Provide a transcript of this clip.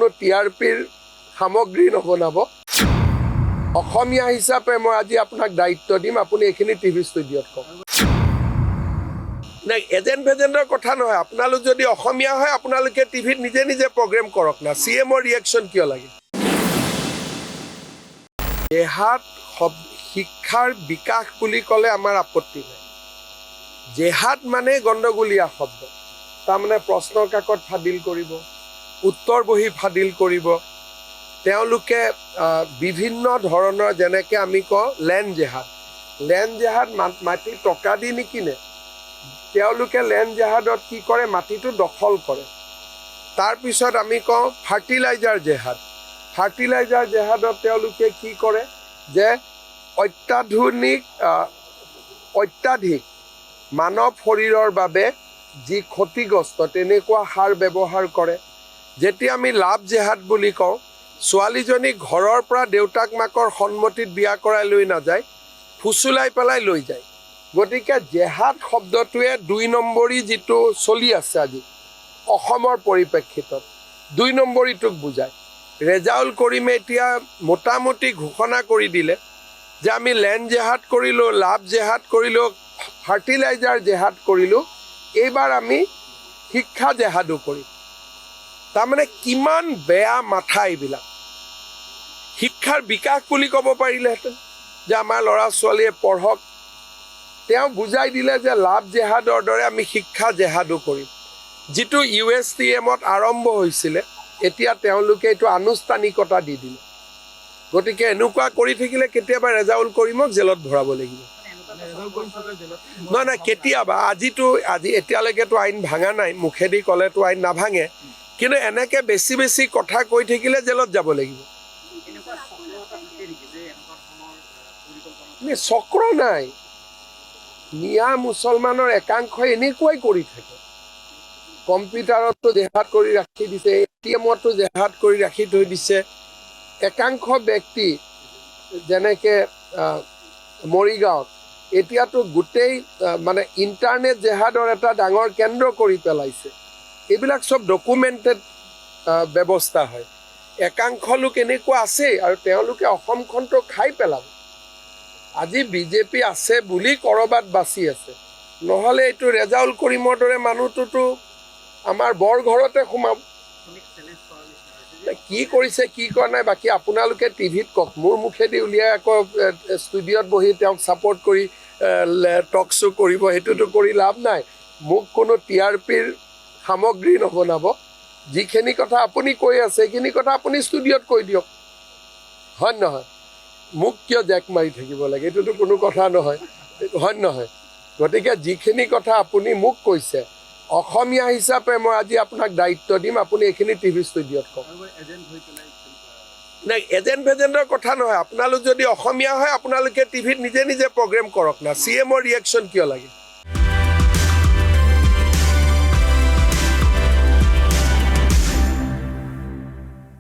কোনো টিআৰপিৰ সামগ্ৰী নবনাব অসমীয়া হিচাপে মই আজি আপোনাক দায়িত্ব দিম আপুনি এইখিনি টিভি ষ্টুডিঅ'ত কওক নাই এজেণ্ট ভেজেণ্টৰ কথা নহয় আপোনালোক যদি অসমীয়া হয় আপোনালোকে টিভিত নিজে নিজে প্ৰগ্ৰেম কৰক না CMৰ ৰিয়েকশ্যন কিয় লাগে জেহাদ শিক্ষাৰ বিকাশ বুলি ক'লে আমাৰ আপত্তি নাই জেহাদ মানে গণ্ডগোলীয়া শব্দ তাৰমানে প্ৰশ্নৰ কাকত ফাদিল কৰিব উত্তৰ বহি ফাদিল কৰিব তেওঁলোকে বিভিন্ন ধৰণৰ যেনেকৈ আমি কওঁ লেণ্ড জেহাদ মাটি টকা দি নিকিনে তেওঁলোকে লেণ্ড জেহাদত কি কৰে মাটিটো দখল কৰে তাৰপিছত আমি কওঁ ফাৰ্টিলাইজাৰ জেহাদত তেওঁলোকে কি কৰে যে অত্যাধিক মানৱ শৰীৰৰ বাবে যি ক্ষতিগ্ৰস্ত তেনেকুৱা সাৰ ব্যৱহাৰ কৰে যেতিয়া আমি লাভ জেহাদ বুলি কওঁ ছোৱালীজনীক ঘৰৰ পৰা দেউতাক মাকৰ সন্মতিত বিয়া কৰাই লৈ নাযায় ফুচুলাই পেলাই লৈ যায় গতিকে জেহাদ শব্দটোৱে ২ নম্বৰী যিটো চলি আছে আজি অসমৰ পৰিপ্ৰেক্ষিতত ২ নম্বৰীটোক বুজায় ৰেজাউল কৰিমে এতিয়া মোটামুটি ঘোষণা কৰি দিলে যে আমি লেণ্ড জেহাদ কৰিলোঁ লাভ জেহাদ কৰিলোঁ ফাৰ্টিলাইজাৰ জেহাদ কৰিলোঁ এইবাৰ আমি শিক্ষা জেহাদো কৰিম তাৰমানে কিমান বেয়া মাথা এইবিলাক শিক্ষাৰ বিকাশ বুলি ক'ব পাৰিলেহেঁতেন যে আমাৰ ল'ৰা ছোৱালীয়ে পঢ়ক তেওঁ বুজাই দিলে যে লাভ জেহাদৰ দৰে আমি শিক্ষা জেহাদো কৰিম যিটো USTMত আৰম্ভ হৈছিলে এতিয়া তেওঁলোকে এইটো আনুষ্ঠানিকতা দি দিলে গতিকে এনেকুৱা কৰি থাকিলে কেতিয়াবা ৰেজাউল কৰিমক জেলত ভৰাব লাগিব নহয় কেতিয়াবা আজি এতিয়ালৈকেতো আইন ভাঙা নাই মুখেদি ক'লেতো আইন নাভাঙে কিন্তু এনেকৈ বেছি কথা কৈ থাকিলে জেলত যাব লাগিব চক্ৰ নাই মিয়া মুছলমানৰ একাংশই এনেকুৱাই কৰি থাকে কম্পিউটাৰতো জেহাদ কৰি ৰাখি দিছে ATMতো জেহাদ কৰি ৰাখি থৈ দিছে একাংশ ব্যক্তি যেনেকৈ মৰিগাঁৱত এতিয়াতো গোটেই মানে ইণ্টাৰনেট জেহাদৰ এটা ডাঙৰ কেন্দ্ৰ কৰি পেলাইছে এইবিলাক চব ডকুমেণ্টেড ব্যৱস্থা হয় একাংশ লোক এনেকুৱা আছে আৰু তেওঁলোকে অসমখনটো খাই পেলাব আজি বিজেপি আছে বুলি ক'ৰবাত বাচি আছে নহ'লে এইটো ৰেজাউল কৰিমৰ দৰে মানুহটোতো আমাৰ বৰ ঘৰতে সোমাব কি কৰিছে কি কৰা নাই বাকী আপোনালোকে টিভিত কওক মোৰ মুখেদি উলিয়াই আকৌ ষ্টুডিঅ'ত বহি তেওঁক ছাপৰ্ট কৰি টক শ্ব' কৰিব সেইটোতো কৰি লাভ নাই মোক কোনো TRPৰ সামগ্ৰী নবনাব যিখিনি কথা আপুনি কৈ আছে সেইখিনি কথা আপুনি ষ্টুডিঅ'ত কৈ দিয়ক হয় নহয় মোক কিয় জেক মাৰি থাকিব লাগে এইটোতো কোনো কথা নহয় হয় নহয় গতিকে যিখিনি কথা আপুনি মোক কৈছে অসমীয়া হিচাপে মই আজি আপোনাক দায়িত্ব দিম আপুনি এইখিনি টিভি ষ্টুডিঅ'ত কওক নাই এজেণ্ট ভেজেণ্টৰ কথা নহয় আপোনালোক যদি অসমীয়া হয় আপোনালোকে টিভিত নিজে নিজে প্ৰগ্ৰেম কৰক না CMৰ ৰিয়েকশ্যন কিয় লাগে